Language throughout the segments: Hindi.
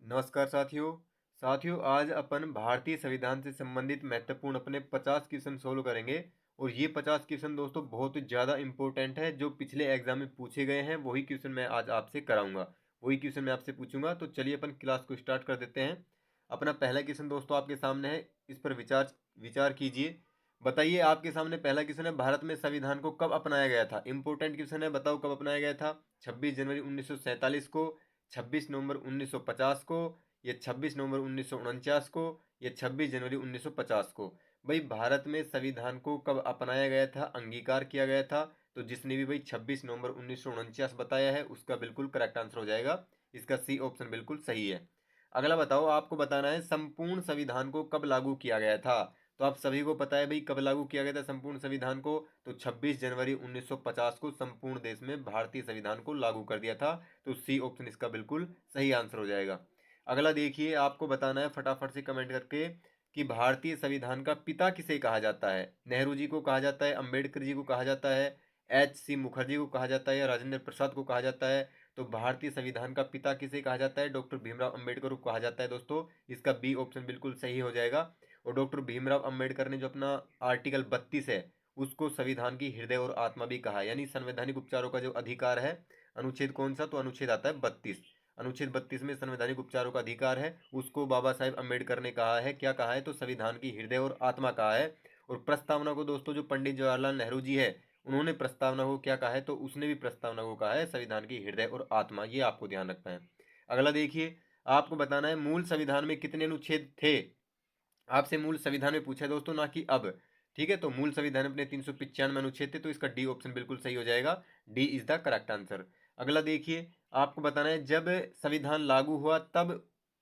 नमस्कार साथियों आज अपन भारतीय संविधान से संबंधित महत्वपूर्ण अपने 50 क्वेश्चन सोल्व करेंगे। और ये 50 क्वेश्चन दोस्तों बहुत ज़्यादा इंपॉर्टेंट है। जो पिछले एग्जाम में पूछे गए हैं वही क्वेश्चन मैं आज आपसे कराऊंगा, वही क्वेश्चन मैं आपसे पूछूंगा। तो चलिए अपन क्लास को स्टार्ट कर देते हैं। अपना पहला क्वेश्चन दोस्तों आपके सामने है, इस पर विचार विचार कीजिए। बताइए, आपके सामने पहला क्वेश्चन है, भारत में संविधान को कब अपनाया गया था। इंपॉर्टेंट क्वेश्चन है, बताओ कब अपनाया गया था। 26 जनवरी 1947 को, 26 नवंबर 1950 को, ये 26 नवंबर 1949 को, ये 26 जनवरी 1950 को। भाई भारत में संविधान को कब अपनाया गया था, अंगीकार किया गया था। तो जिसने भी भाई 26 नवंबर 1949 बताया है उसका बिल्कुल करेक्ट आंसर हो जाएगा। इसका सी ऑप्शन बिल्कुल सही है। अगला बताओ, आपको बताना है संपूर्ण संविधान को कब लागू किया गया था। तो आप सभी को पता है भाई कब लागू किया गया था संपूर्ण संविधान को। तो 26 जनवरी 1950 को संपूर्ण देश में भारतीय संविधान को लागू कर दिया था। तो सी ऑप्शन इसका बिल्कुल सही आंसर हो जाएगा। अगला देखिए, आपको बताना है फटाफट से कमेंट करके कि भारतीय संविधान का पिता किसे कहा जाता है। नेहरू जी को कहा जाता है, अंबेडकर जी को कहा जाता है, H.C. मुखर्जी को कहा जाता है, या राजेंद्र प्रसाद को कहा जाता है। तो भारतीय संविधान का पिता किसे कहा जाता है, डॉक्टर भीमराव अंबेडकर को कहा जाता है दोस्तों। इसका बी ऑप्शन बिल्कुल सही हो जाएगा। और डॉक्टर भीमराव अंबेडकर ने जो अपना आर्टिकल 32 है उसको संविधान की हृदय और आत्मा भी कहा है, यानी संवैधानिक उपचारों का जो अधिकार है। अनुच्छेद कौन सा, तो अनुच्छेद आता है 32। अनुच्छेद 32 में संवैधानिक उपचारों का अधिकार है, उसको बाबा साहेब अम्बेडकर ने कहा है, क्या कहा है, तो संविधान की हृदय और आत्मा कहा है। और प्रस्तावना को दोस्तों जो पंडित जवाहरलाल नेहरू जी है उन्होंने प्रस्तावना को क्या कहा है, तो उसने भी प्रस्तावना को कहा है संविधान की हृदय और आत्मा। ये आपको ध्यान रखना है। अगला देखिए, आपको बताना है मूल संविधान में कितने अनुच्छेद थे। आपसे मूल संविधान में पूछा है दोस्तों, ना कि अब। ठीक है, तो मूल संविधान में अपने 395 अनुच्छेद थे, तो इसका डी ऑप्शन बिल्कुल सही हो जाएगा। D is the correct answer. अगला देखिए, आपको बताना है जब संविधान लागू हुआ तब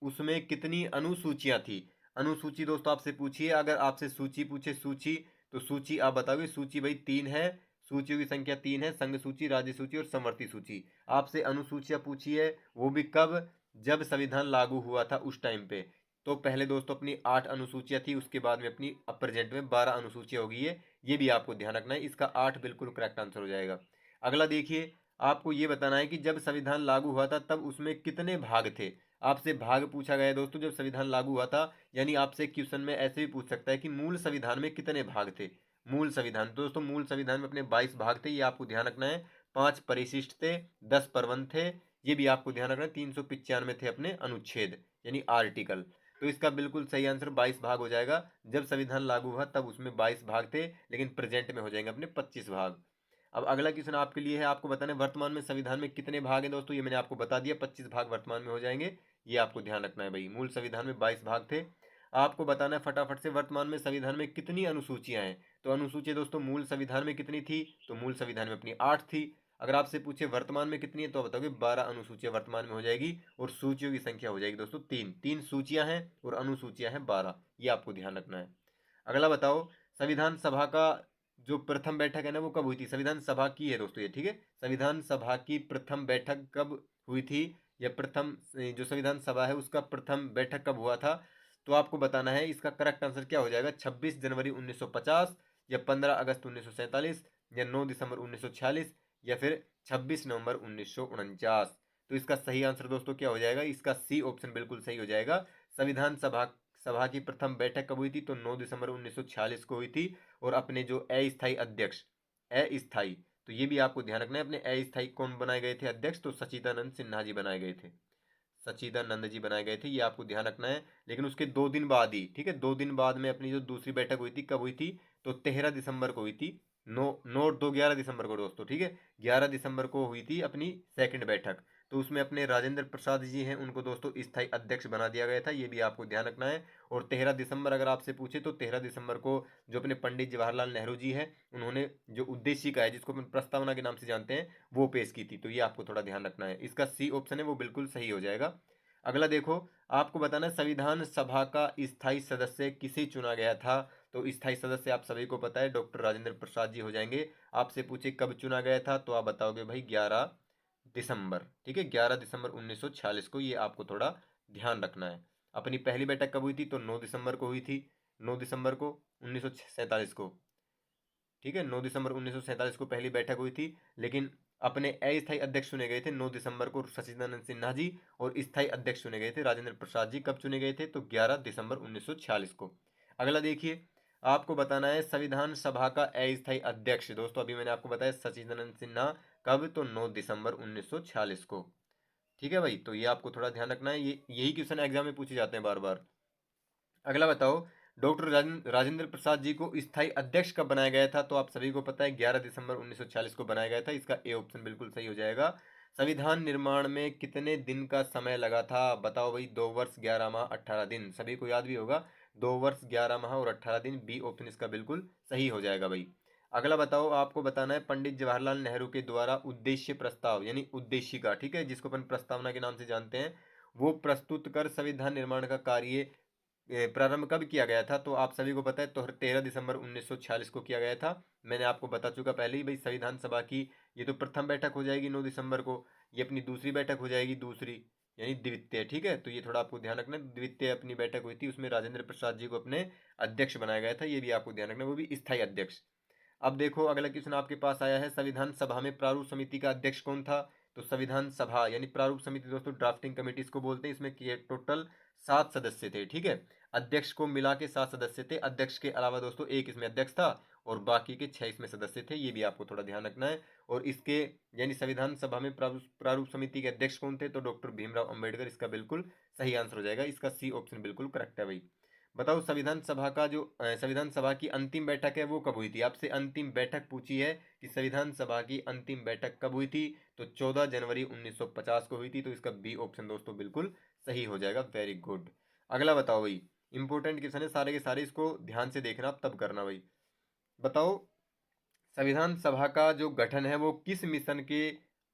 उसमें कितनी अनुसूचियां थी। अनुसूची दोस्तों आपसे पूछिए, अगर आपसे सूची पूछे सूची, तो सूची आप बताओगे। सूची भाई 3 है, सूचियों की संख्या 3 है, संघ सूची, राज्य सूची और समवर्ती सूची। आपसे अनुसूचियां पूछी है, वो भी कब, जब संविधान लागू हुआ था उस टाइम पे। तो पहले दोस्तों अपनी 8 अनुसूचियां थी, उसके बाद में अपनी अब प्रेजेंट में 12 अनुसूचियां हो गई है। ये भी आपको ध्यान रखना है, इसका 8 बिल्कुल करेक्ट आंसर हो जाएगा। अगला देखिए, आपको ये बताना है कि जब संविधान लागू हुआ था तब उसमें कितने भाग थे। आपसे भाग पूछा गया है दोस्तों जब संविधान लागू हुआ था, यानी आपसे क्वेश्चन में ऐसे भी पूछ सकता है कि मूल संविधान में कितने भाग थे। मूल संविधान तो दोस्तों मूल संविधान में अपने 22 भाग थे, ये आपको ध्यान रखना है। 5 परिशिष्ट थे, 10 प्रबंध थे, ये भी आपको ध्यान रखना है। 395 थे अपने अनुच्छेद यानी आर्टिकल। तो इसका बिल्कुल सही आंसर 22 भाग हो जाएगा। जब संविधान लागू हुआ तब उसमें 22 भाग थे, लेकिन प्रेजेंट में हो जाएंगे अपने 25 भाग। अब अगला क्वेश्चन आपके लिए है, आपको बताना है वर्तमान में संविधान में कितने भाग हैं दोस्तों। ये मैंने आपको बता दिया, 25 भाग वर्तमान में हो जाएंगे। ये आपको ध्यान रखना है भाई, मूल संविधान में 22 भाग थे। आपको बताना है फटाफट से वर्तमान में संविधान में कितनी अनुसूचियां हैं। तो अनुसूचियां दोस्तों मूल संविधान में कितनी थी, तो मूल संविधान में अपनी 8 थी। अगर आपसे पूछे वर्तमान में कितनी है तो बताओगे 12 अनुसूचियां वर्तमान में हो जाएगी। और सूचियों की संख्या हो जाएगी दोस्तों 3। 3 सूचियां हैं और अनुसूचियां हैं 12। ये आपको ध्यान रखना है। अगला बताओ, संविधान सभा का जो प्रथम बैठक है ना वो कब हुई थी। संविधान सभा की है दोस्तों ये, ठीक है। संविधान सभा की प्रथम बैठक कब हुई थी, या प्रथम जो संविधान सभा है उसका प्रथम बैठक कब हुआ था। तो आपको बताना है इसका करेक्ट आंसर क्या हो जाएगा। 26 जनवरी 1950, या 15 अगस्त 1947, या 9 दिसंबर 1946, या फिर 26 नवंबर 1949। तो इसका सही आंसर दोस्तों क्या हो जाएगा, इसका सी ऑप्शन बिल्कुल सही हो जाएगा। संविधान सभा सभा की प्रथम बैठक कब हुई थी, तो 9 दिसंबर 1946 को हुई थी। और अपने जो अस्थायी अध्यक्ष, अस्थायी, तो ये भी आपको ध्यान रखना है। अपने अस्थायी कौन बनाए गए थे अध्यक्ष, तो सच्चिदानंद सिन्हा जी बनाए गए थे। सच्चिदानंद जी बनाए गए थे, ये आपको ध्यान रखना है। लेकिन उसके 2 दिन बाद ही, ठीक है, 2 दिन बाद में अपनी जो दूसरी बैठक हुई थी, कब हुई थी, तो 13 दिसंबर को हुई थी। 11 दिसंबर को दोस्तों, ठीक है, 11 दिसंबर को हुई थी अपनी सेकंड बैठक। तो उसमें अपने राजेंद्र प्रसाद जी हैं उनको दोस्तों स्थायी अध्यक्ष बना दिया गया था, ये भी आपको ध्यान रखना है। और 13 दिसंबर अगर आपसे पूछे तो 13 दिसंबर को जो अपने पंडित जवाहरलाल नेहरू जी हैं उन्होंने जो उद्देशिका है जिसको अपन प्रस्तावना के नाम से जानते हैं वो पेश की थी। तो ये आपको थोड़ा ध्यान रखना है, इसका सी ऑप्शन है वो बिल्कुल सही हो जाएगा। अगला देखो, आपको बताना है संविधान सभा का स्थायी सदस्य किसे चुना गया था। तो स्थायी सदस्य आप सभी को पता है डॉक्टर राजेंद्र प्रसाद जी हो जाएंगे। आपसे पूछे कब चुना गया था तो आप बताओगे भाई 11 दिसंबर, ठीक है, 11 दिसंबर 1946 को। ये आपको थोड़ा ध्यान रखना है। अपनी पहली बैठक कब हुई थी, तो 9 दिसंबर को हुई थी। 9 दिसंबर को 1947 को, ठीक है, 9 दिसंबर 1947 को पहली बैठक हुई थी। लेकिन अपने अस्थायी अध्यक्ष चुने गए थे 9 दिसंबर को सच्चिदानंद सिन्हा जी, और स्थायी अध्यक्ष चुने गए थे राजेंद्र प्रसाद जी। कब चुने गए थे? तो 11 दिसंबर 1946 को। अगला देखिए, आपको बताना है संविधान सभा का अस्थायी अध्यक्ष। दोस्तों अभी मैंने आपको बताया सच्चिदानंद सिन्हा। कब? तो 9 दिसंबर 1946 को। ठीक है भाई, तो ये आपको थोड़ा ध्यान रखना है, ये यही क्वेश्चन एग्जाम में पूछे जाते हैं बार बार। अगला बताओ, डॉक्टर राजेंद्र प्रसाद जी को स्थायी अध्यक्ष कब बनाया गया था? तो आप सभी को पता है 11 दिसंबर 1946 को बनाया गया था। इसका ए ऑप्शन बिल्कुल सही हो जाएगा। संविधान निर्माण में कितने दिन का समय लगा था? बताओ भाई। 2 वर्ष 11 माह 18 दिन। सभी को याद भी होगा, 2 वर्ष 11 माह और 18 दिन। बी ऑप्शन इसका बिल्कुल सही हो जाएगा भाई। अगला बताओ, आपको बताना है पंडित जवाहरलाल नेहरू के द्वारा उद्देश्य प्रस्ताव यानी उद्देशिका, ठीक है, जिसको अपन प्रस्तावना के नाम से जानते हैं, वो प्रस्तुत कर संविधान निर्माण का कार्य प्रारंभ कब किया गया था? तो आप सभी को पता है, तो 13 दिसंबर 1946 को किया गया था। मैंने आपको बता चुका पहले ही भाई। संविधान सभा की ये तो प्रथम बैठक हो जाएगी 9 दिसंबर को, ये अपनी दूसरी बैठक हो जाएगी, दूसरी यानी द्वितीय। ठीक है, तो ये थोड़ा आपको ध्यान रखना। द्वितीय अपनी बैठक हुई थी, उसमें राजेंद्र प्रसाद जी को अपने अध्यक्ष बनाया गया था, ये भी आपको ध्यान रखना, वो भी स्थायी अध्यक्ष। अब देखो अगला क्वेश्चन आपके पास आया है, संविधान सभा में प्रारूप समिति का अध्यक्ष कौन था? तो संविधान सभा यानी प्रारूप समिति दोस्तों ड्राफ्टिंग कमेटी इसको बोलते हैं। इसमें टोटल 7 सदस्य थे। ठीक है, अध्यक्ष को मिला के 7 सदस्य थे। अध्यक्ष के अलावा दोस्तों एक इसमें अध्यक्ष था और बाकी के 6 इसमें सदस्य थे, ये भी आपको थोड़ा ध्यान रखना है। और इसके यानी संविधान सभा में प्रारूप समिति के अध्यक्ष कौन थे? तो डॉक्टर भीमराव अंबेडकर इसका बिल्कुल सही आंसर हो जाएगा। इसका सी ऑप्शन बिल्कुल करेक्ट है भाई। बताओ, संविधान सभा का जो संविधान सभा की अंतिम बैठक है वो कब हुई थी? आपसे अंतिम बैठक पूछी है कि संविधान सभा की अंतिम बैठक कब हुई थी? तो 14 जनवरी 1950 को हुई थी। तो इसका बी ऑप्शन दोस्तों बिल्कुल सही हो जाएगा। Very good. अगला बताओ भाई, इंपॉर्टेंट क्वेश्चन है सारे के सारे, इसको ध्यान से देखना तब करना भाई। बताओ, संविधान सभा का जो गठन है वो किस मिशन के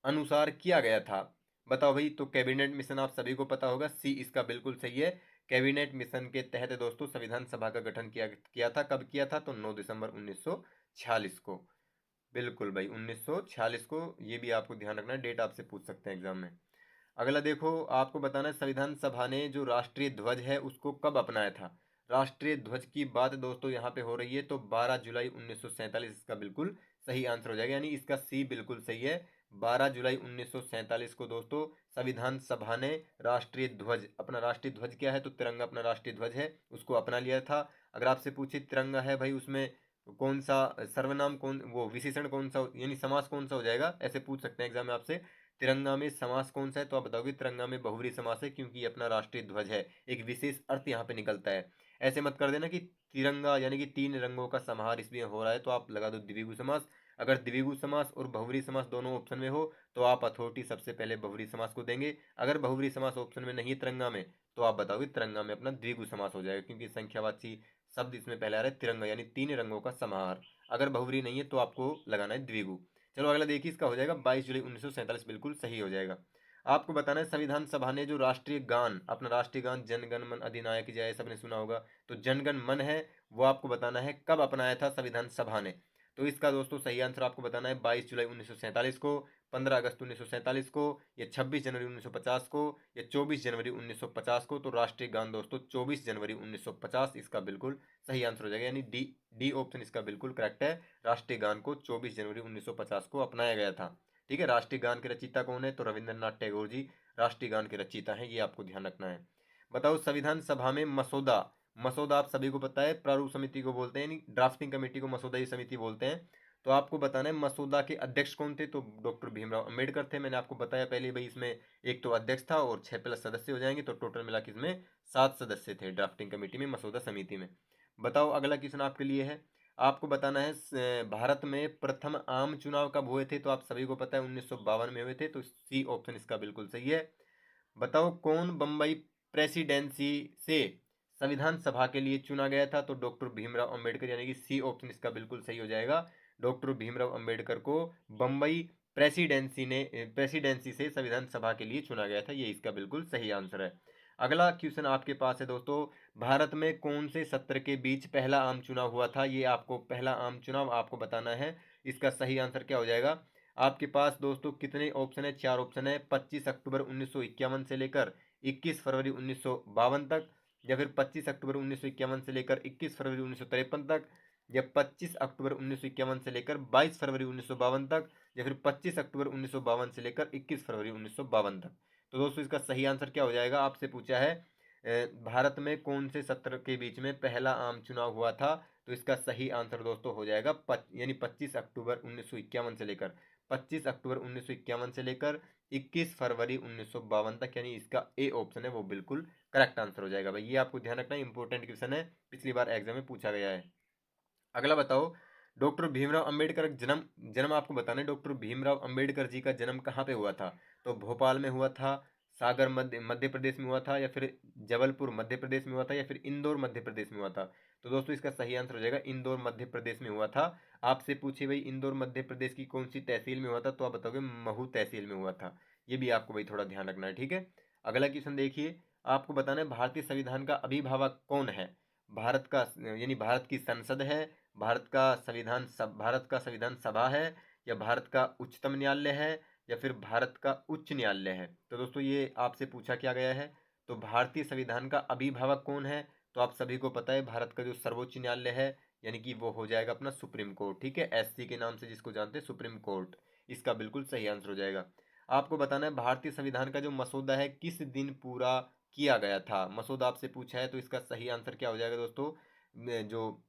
अनुसार किया गया था? बताओ भाई। तो कैबिनेट मिशन आप सभी को पता होगा, सी इसका बिल्कुल सही है। कैबिनेट मिशन के तहत दोस्तों संविधान सभा का गठन किया किया था। कब किया था? तो 9 दिसंबर 1946 को। बिल्कुल भाई, 1946 को। ये भी आपको ध्यान रखना है, डेट आपसे पूछ सकते हैं एग्जाम में। अगला देखो, आपको बताना है संविधान सभा ने जो राष्ट्रीय ध्वज है उसको कब अपनाया था? राष्ट्रीय ध्वज की बात दोस्तों यहाँ पे हो रही है, तो 12 जुलाई 1947 इसका बिल्कुल सही आंसर हो जाएगा, यानी इसका सी बिल्कुल सही है। 12 जुलाई 1947 को दोस्तों संविधान सभा ने राष्ट्रीय ध्वज, अपना राष्ट्रीय ध्वज क्या है? तो तिरंगा अपना राष्ट्रीय ध्वज है, उसको अपना लिया था। अगर आपसे पूछे तिरंगा है भाई, उसमें कौन सा सर्वनाम, कौन वो विशेषण कौन सा यानी समास कौन सा हो जाएगा, ऐसे पूछ सकते हैं एग्जाम में आपसे। तिरंगा में समास कौन सा है? तो आप बताओगे तिरंगा में बहुव्रीहि समास है, क्योंकि ये अपना राष्ट्रीय ध्वज है। एक विशेष अर्थ यहाँ पे निकलता है। ऐसे मत कर देना कि तिरंगा यानी कि 3 रंगों का समाहार इसमें हो रहा है, तो आप लगा दो द्विगु समास। अगर द्विगु समास और बहुव्रीहि समास दोनों ऑप्शन में हो तो आप अथॉरिटी सबसे पहले बहुव्रीहि समास को देंगे। अगर बहुव्रीहि समास ऑप्शन में नहीं है तिरंगा में, तो आप बताओगे तिरंगा में अपना द्विगु समास हो जाएगा, क्योंकि संख्यावाची शब्द इसमें पहले आ रहा है तिरंगा यानी 3 रंगों का समाहार। अगर बहुव्रीहि नहीं है तो आपको लगाना है द्विगु। चलो अगला देखिए, इसका हो जाएगा 22 जुलाई 1947, बिल्कुल सही हो जाएगा। आपको बताना है संविधान सभा ने जो राष्ट्रीय गान, अपना राष्ट्रीय गान जन गण मन अधिनायक जय, सबने सुना होगा, तो जन गण मन है वो आपको बताना है कब अपनाया था संविधान सभा ने। तो इसका दोस्तों सही आंसर आपको बताना है 22 जुलाई 1947 को, 15 अगस्त 1947 को, या 26 जनवरी 1950 को, या 24 जनवरी 1950 को। तो राष्ट्रीय गान दोस्तों 24 जनवरी 1950 इसका बिल्कुल सही आंसर हो जाएगा, यानी डी डी ऑप्शन इसका बिल्कुल करेक्ट है। राष्ट्रीय गान को 24 जनवरी 1950 को अपनाया गया था। ठीक है, राष्ट्रीय गान के रचयिता कौन है? तो रविंद्रनाथ टैगोर जी राष्ट्रीय गान के रचयिता हैं, ये आपको ध्यान रखना है। बताओ, संविधान सभा में मसौदा, मसौदा आप सभी को पता है प्रारूप समिति को बोलते हैं, ड्राफ्टिंग कमेटी को मसौदा समिति बोलते हैं। तो आपको बताना है मसौदा के अध्यक्ष कौन थे? तो डॉक्टर भीमराव अंबेडकर थे। मैंने आपको बताया पहले भाई, इसमें एक तो अध्यक्ष था और 6 प्लस सदस्य हो जाएंगे, तो टोटल मिला के इसमें 7 सदस्य थे ड्राफ्टिंग कमेटी में, मसौदा समिति में। बताओ, अगला क्वेश्चन आपके लिए है, आपको बताना है भारत में प्रथम आम चुनाव कब हुए थे? तो आप सभी को पता है 1952 में हुए थे, तो सी ऑप्शन इसका बिल्कुल सही है। बताओ, कौन बम्बई प्रेसिडेंसी से संविधान सभा के लिए चुना गया था? तो डॉक्टर भीमराव अंबेडकर, यानी कि सी ऑप्शन इसका बिल्कुल सही हो जाएगा। डॉक्टर भीमराव अंबेडकर को बम्बई प्रेसिडेंसी से संविधान सभा के लिए चुना गया था, ये इसका बिल्कुल सही आंसर है। अगला क्वेश्चन आपके पास है दोस्तों, भारत में कौन से सत्र के बीच पहला आम चुनाव हुआ था? ये आपको पहला आम चुनाव आपको बताना है, इसका सही आंसर क्या हो जाएगा? आपके पास दोस्तों कितने ऑप्शन है? 4 ऑप्शन है। 25 अक्टूबर 1951 से लेकर 21 फरवरी 1952 तक, या फिर 25 अक्टूबर 1951 से लेकर 21 फरवरी 1953 तक, या 25 अक्टूबर 1951 से लेकर 22 फरवरी 1952 तक, या फिर 25 अक्टूबर 1952 से लेकर 21 फरवरी 1952 तक। तो दोस्तों इसका सही आंसर क्या हो जाएगा, आपसे पूछा है भारत में कौन से सत्र के बीच में पहला आम चुनाव हुआ था। तो इसका सही आंसर दोस्तों हो जाएगा यानी 25 अक्टूबर 1951 से लेकर 25 अक्टूबर 1951 से लेकर 21 फरवरी 1952 तक, यानी इसका ए ऑप्शन है वो बिल्कुल करेक्ट आंसर हो जाएगा भाई। ये आपको ध्यान रखना, इंपॉर्टेंट क्वेश्चन है, पिछली बार एग्जाम में पूछा गया है। अगला बताओ, डॉक्टर भीमराव अंबेडकर जन्म जन्म आपको बताना है, डॉक्टर भीमराव अंबेडकर जी का जन्म कहाँ पे हुआ था। तो भोपाल में हुआ था, सागर मध्य प्रदेश में हुआ था, या फिर जबलपुर मध्य प्रदेश में हुआ था, या फिर इंदौर मध्य प्रदेश में हुआ था। तो दोस्तों इसका सही आंसर हो जाएगा इंदौर मध्य प्रदेश में हुआ था। आपसे पूछे भाई इंदौर मध्य प्रदेश की कौन सी तहसील में हुआ था, तो आप बताओगे महू तहसील में हुआ था। ये भी आपको भाई थोड़ा ध्यान रखना है, ठीक है। अगला क्वेश्चन देखिए, आपको बताना है भारतीय संविधान का अभिभावक कौन है। भारत का यानी भारत की संसद है, भारत का संविधान सभा है, या भारत का उच्चतम न्यायालय है, या फिर भारत का उच्च न्यायालय है। तो दोस्तों ये आपसे पूछा क्या गया है, तो भारतीय संविधान का अभिभावक कौन है। तो आप सभी को पता है भारत का जो सर्वोच्च न्यायालय है, यानी कि वो हो जाएगा अपना सुप्रीम कोर्ट, ठीक है, एससी के नाम से जिसको जानते हैं सुप्रीम कोर्ट। इसका बिल्कुल सही आंसर हो जाएगा। आपको बताना है भारतीय संविधान का जो मसौदा है किस दिन पूरा किया गया था। मसौदा आपसे पूछा है, तो इसका सही आंसर क्या हो जाएगा दोस्तों, जो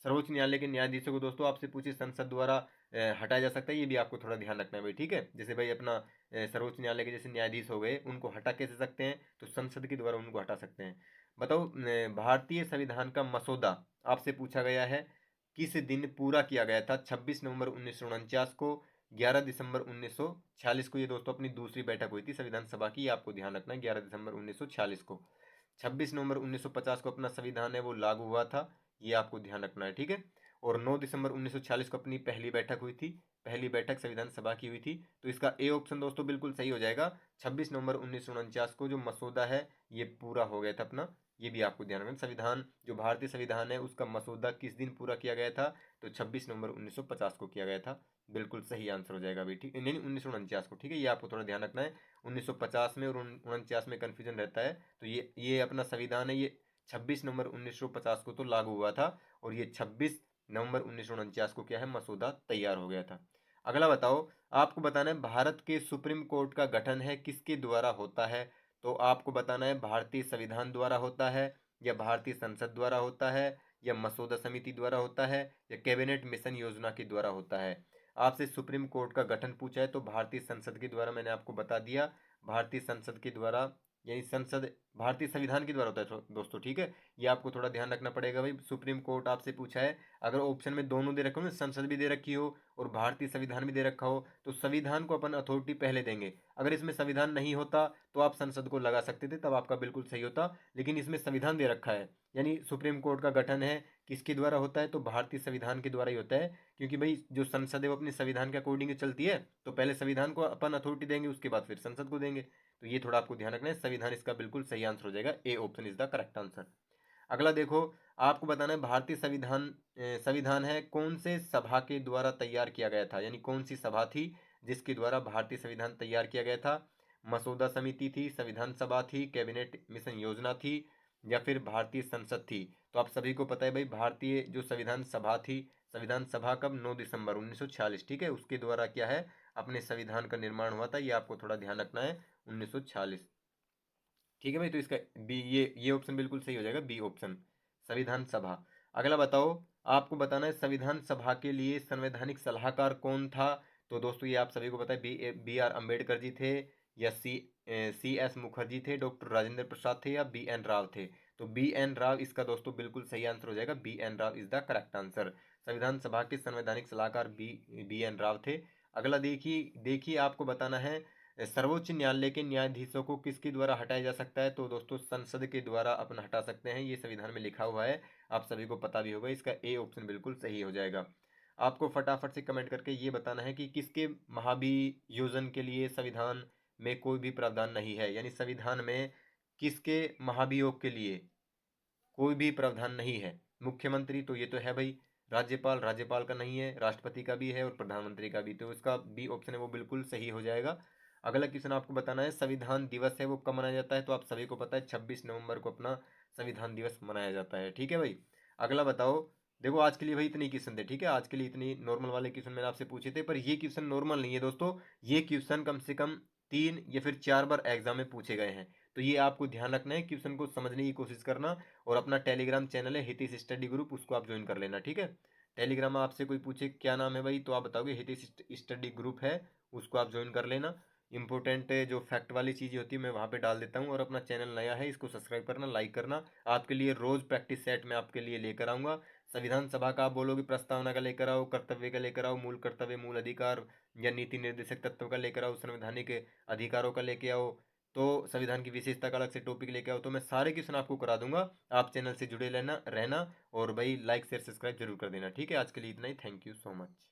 सर्वोच्च न्यायालय के न्यायाधीशों को दोस्तों आपसे पूछे संसद द्वारा हटाया जा सकता है, ये भी आपको थोड़ा ध्यान रखना है भाई, ठीक है। जैसे भाई अपना सर्वोच्च न्यायालय के जैसे न्यायाधीश हो गए, उनको हटा कैसे सकते हैं, तो संसद के द्वारा उनको हटा सकते हैं। बताओ भारतीय संविधान का मसौदा आपसे पूछा गया है किस दिन पूरा किया गया था। 26 नवंबर 1949 को, 11 दिसंबर 1946 को, ये दोस्तों अपनी दूसरी बैठक हुई थी संविधान सभा की, आपको ध्यान रखना है 11 दिसंबर 1946 को। 26 नवंबर 1950 को अपना संविधान है वो लागू हुआ था, ये आपको ध्यान रखना है, ठीक है। और 9 दिसंबर 1946 को अपनी पहली बैठक हुई थी, पहली बैठक संविधान सभा की हुई थी। तो इसका ए ऑप्शन दोस्तों बिल्कुल सही हो जाएगा। 26 नवंबर 1949 को जो मसौदा है ये पूरा हो गया था अपना, ये भी आपको ध्यान रखना। संविधान जो भारतीय संविधान है उसका मसौदा किस दिन पूरा किया गया था, तो 26 नवंबर 1950 को किया गया था। बिल्कुल सही आंसर हो जाएगा अभी, ठीक नहीं 1949 को, ठीक है, ये आपको थोड़ा ध्यान रखना है। 1950 में और 49 में कन्फ्यूजन रहता है। तो ये अपना संविधान है, ये 26 नवंबर 1950 को तो लागू हुआ था, और ये 26 नवंबर 1949 को क्या है मसौदा तैयार हो गया था। अगला बताओ, आपको बताना है भारत के सुप्रीम कोर्ट का गठन है किसके द्वारा होता है। तो आपको बताना है भारतीय संविधान द्वारा होता है, या भारतीय संसद द्वारा होता है, या मसौदा समिति द्वारा होता है, या कैबिनेट मिशन योजना के द्वारा होता है। आपसे सुप्रीम कोर्ट का गठन पूछा है, तो भारतीय संसद के द्वारा मैंने आपको बता दिया, भारतीय संसद के द्वारा, यानी संसद भारतीय संविधान के द्वारा होता है दोस्तों, ठीक है। ये आपको थोड़ा ध्यान रखना पड़ेगा भाई। सुप्रीम कोर्ट आपसे पूछा है, अगर ऑप्शन में दोनों दे रखे हो ना, संसद भी दे रखी हो और भारतीय संविधान भी दे रखा हो, तो संविधान को अपन अथॉरिटी पहले देंगे। अगर इसमें संविधान नहीं होता तो आप संसद को लगा सकते थे, तब आपका बिल्कुल सही होता, लेकिन इसमें संविधान दे रखा है, यानी सुप्रीम कोर्ट का गठन है किसके द्वारा होता है, तो भारतीय संविधान के द्वारा ही होता है। क्योंकि भाई जो संसद है वो अपने संविधान के अकॉर्डिंग चलती है, तो पहले संविधान को अपन अथॉरिटी देंगे, उसके बाद फिर संसद को देंगे। तो ये थोड़ा आपको ध्यान रखना है, संविधान इसका बिल्कुल सही आंसर हो जाएगा, A option is the correct answer. अगला देखो, आपको बताना है भारतीय संविधान है कौन से सभा के द्वारा तैयार किया गया था, यानी कौन सी सभा थी जिसके द्वारा भारतीय संविधान तैयार किया गया था। मसौदा समिति थी, संविधान सभा थी, कैबिनेट मिशन योजना थी, या फिर भारतीय संसद थी। तो आप सभी को पता है भाई भारतीय जो संविधान सभा थी, संविधान सभा कब 9 दिसंबर 1946, ठीक है, उसके द्वारा क्या है अपने संविधान का निर्माण हुआ था, ये आपको थोड़ा ध्यान रखना है 1946, ठीक है भाई। तो इसका बी, ये ऑप्शन बिल्कुल सही हो जाएगा, बी ऑप्शन संविधान सभा। अगला बताओ, आपको बताना है संविधान सभा के लिए संवैधानिक सलाहकार कौन था। तो दोस्तों ये आप सभी को पता है बी आर अम्बेडकर जी थे, या सी एस मुखर्जी थे, डॉक्टर राजेंद्र प्रसाद थे, या बी एन राव थे। तो बी एन राव इसका दोस्तों बिल्कुल सही आंसर हो जाएगा, B N Rao is the correct answer. संविधान सभा के संवैधानिक सलाहकार बी एन राव थे। अगला देखिए देखिए आपको बताना है सर्वोच्च न्यायालय के न्यायाधीशों को किसके द्वारा हटाया जा सकता है। तो दोस्तों संसद के द्वारा अपन हटा सकते हैं, ये संविधान में लिखा हुआ है, आप सभी को पता भी होगा, इसका ए ऑप्शन बिल्कुल सही हो जाएगा। आपको फटाफट से कमेंट करके ये बताना है कि किसके महाभियोजन के लिए संविधान में कोई भी प्रावधान नहीं है, यानी संविधान में किसके महाभियोग के लिए कोई भी प्रावधान नहीं है। मुख्यमंत्री तो ये तो है भाई, राज्यपाल का नहीं है, राष्ट्रपति का भी है और प्रधानमंत्री का भी, तो इसका बी ऑप्शन है वो बिल्कुल सही हो जाएगा। अगला क्वेश्चन आपको बताना है संविधान दिवस है वो कब मनाया जाता है। तो आप सभी को पता है 26 नवंबर को अपना संविधान दिवस मनाया जाता है, ठीक है भाई। अगला बताओ, देखो आज के लिए भाई इतने क्वेश्चन थे, ठीक है, आज के लिए इतनी नॉर्मल वाले क्वेश्चन मैंने आपसे पूछे थे, पर ये क्वेश्चन नॉर्मल नहीं है दोस्तों, ये क्वेश्चन कम से कम 3 या फिर 4 बार एग्जाम में पूछे गए हैं। तो ये आपको ध्यान रखना है, क्वेश्चन को समझने की कोशिश करना। और अपना टेलीग्राम चैनल है हितिश स्टडी ग्रुप, उसको आप ज्वाइन कर लेना, ठीक है। टेलीग्राम में आपसे कोई पूछे क्या नाम है भाई, तो आप बताओगे हितिश स्टडी ग्रुप है, उसको आप ज्वाइन कर लेना। इंपॉर्टेंट जो फैक्ट वाली चीज़ें होती है मैं वहाँ पे डाल देता हूँ। और अपना चैनल नया है, इसको सब्सक्राइब करना, लाइक करना। आपके लिए रोज़ प्रैक्टिस सेट मैं आपके लिए लेकर आऊँगा। संविधान सभा का आप बोलोगे प्रस्तावना का लेकर आओ, कर्तव्य का लेकर आओ, मूल कर्तव्य मूल अधिकार या नीति निर्देशक तत्व का लेकर आओ, संवैधानिक अधिकारों का लेके आओ, तो संविधान की विशेषता का अलग से टॉपिक लेके आओ, तो मैं सारे क्वेश्चन आपको करा दूंगा। आप चैनल से जुड़े रहना रहना। और भाई लाइक शेयर सब्सक्राइब जरूर कर देना, ठीक है। आज के लिए इतना ही, थैंक यू सो मच।